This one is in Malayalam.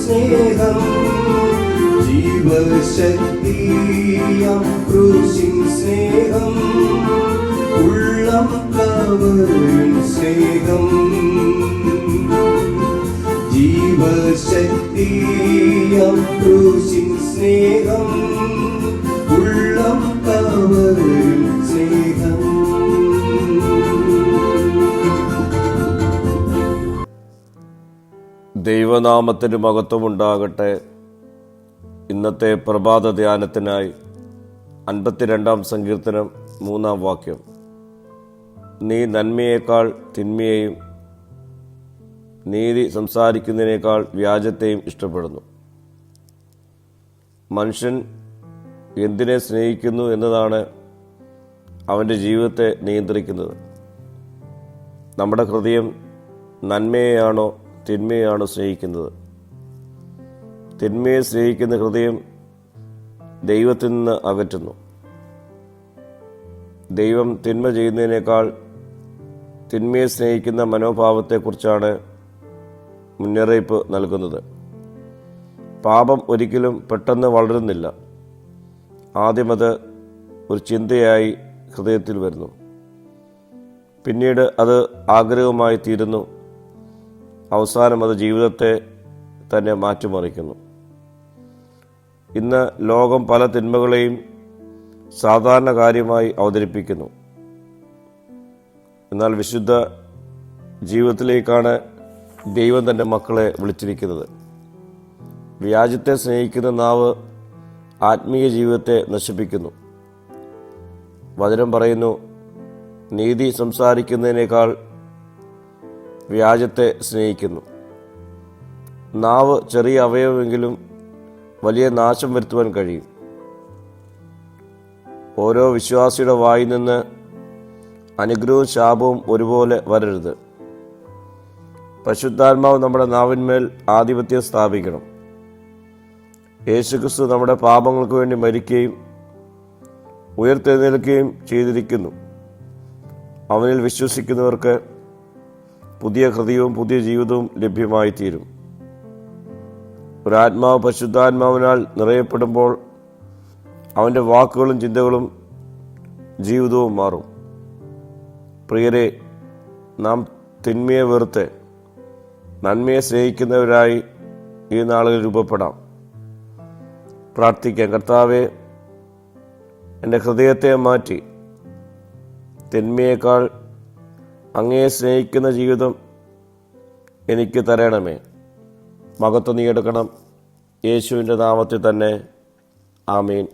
സ്നേഹം, ജീവശക്തിയാം ക്രൂശിൻ സ്നേഹം, ഉള്ളം കവരും സ്നേഹം, ജീവശക്തിയാം ക്രൂശിൻ സ്നേഹം, ഉള്ളം കവരും സ്നേഹം. ദൈവനാമത്തിന് മഹത്വമുണ്ടാകട്ടെ. ഇന്നത്തെ പ്രഭാത ധ്യാനത്തിനായി 52 സങ്കീർത്തനം 3 വാക്യം. നീ നന്മയേക്കാൾ തിന്മയെയും നീതി സംസാരിക്കുന്നതിനേക്കാൾ വ്യാജത്തെയും ഇഷ്ടപ്പെടുന്നു. മനുഷ്യൻ എന്തിനെ സ്നേഹിക്കുന്നു എന്നതാണ് അവൻ്റെ ജീവിതത്തെ നിയന്ത്രിക്കുന്നത്. നമ്മുടെ ഹൃദയം നന്മയെയാണോ തിന്മയെയാണോ സ്നേഹിക്കുന്നത്? തിന്മയെ സ്നേഹിക്കുന്ന ഹൃദയം ദൈവത്തിൽ നിന്ന് അകറ്റുന്നു. ദൈവം തിന്മ ചെയ്യുന്നതിനേക്കാൾ തിന്മയെ സ്നേഹിക്കുന്ന മനോഭാവത്തെക്കുറിച്ചാണ് മുന്നറിയിപ്പ് നൽകുന്നത്. പാപം ഒരിക്കലും പെട്ടെന്ന് വളരുന്നില്ല. ആദ്യം അത് ഒരു ചിന്തയായി ഹൃദയത്തിൽ വരുന്നു, പിന്നീട് അത് ആഗ്രഹമായി തീരുന്നു, അവസാനം അത് ജീവിതത്തെ തന്നെ മാറ്റിമറിക്കുന്നു. ഇന്ന് ലോകം പല തിന്മകളെയും സാധാരണ കാര്യമായി അവതരിപ്പിക്കുന്നു. എന്നാൽ വിശുദ്ധ ജീവിതത്തിലേക്കാണ് ദൈവം തൻ്റെ മക്കളെ വിളിച്ചിരിക്കുന്നത്. വ്യാജത്തെ സ്നേഹിക്കുന്ന നാവ് ആത്മീയ ജീവിതത്തെ നശിപ്പിക്കുന്നു. വചനം പറയുന്നു, നീതി സംസാരിക്കുന്നതിനേക്കാൾ വ്യാജത്തെ സ്നേഹിക്കുന്നു. നാവ് ചെറിയ അവയവമെങ്കിലും വലിയ നാശം വരുത്തുവാൻ കഴിയും. ഓരോ വിശ്വാസിയുടെ വായിൽ നിന്ന് അനുഗ്രഹവും ശാപവും ഒരുപോലെ വരരുത്. പരിശുദ്ധാത്മാവ് നമ്മുടെ നാവിന്മേൽ ആധിപത്യം സ്ഥാപിക്കണം. യേശുക്രിസ്തു നമ്മുടെ പാപങ്ങൾക്ക് വേണ്ടി മരിക്കുകയും ഉയർത്തെഴുന്നേൽക്കുകയും ചെയ്തിരിക്കുന്നു. അവനിൽ വിശ്വസിക്കുന്നവർക്ക് പുതിയ ഹൃദയവും പുതിയ ജീവിതവും ലഭ്യമായി തീരും. ഒരാത്മാവ് പരിശുദ്ധാത്മാവിനാൽ നിറയപ്പെടുമ്പോൾ അവൻ്റെ വാക്കുകളും ചിന്തകളും ജീവിതവും മാറും. പ്രിയരെ, നാം തിന്മയെ വെറുത്ത് നന്മയെ സ്നേഹിക്കുന്നവരായി ഈ നാളുകളിൽ രൂപപ്പെടാം. പ്രാർത്ഥിക്കാം. കർത്താവേ, എൻ്റെ ഹൃദയത്തെ മാറ്റി തിന്മയേക്കാൾ അങ്ങയെ സ്നേഹിക്കുന്ന ജീവിതം എനിക്ക് തരണമേ. മഹത്വം നീ എടുക്കണം. യേശുവിൻ്റെ നാമത്തിൽ തന്നെ. ആമേൻ.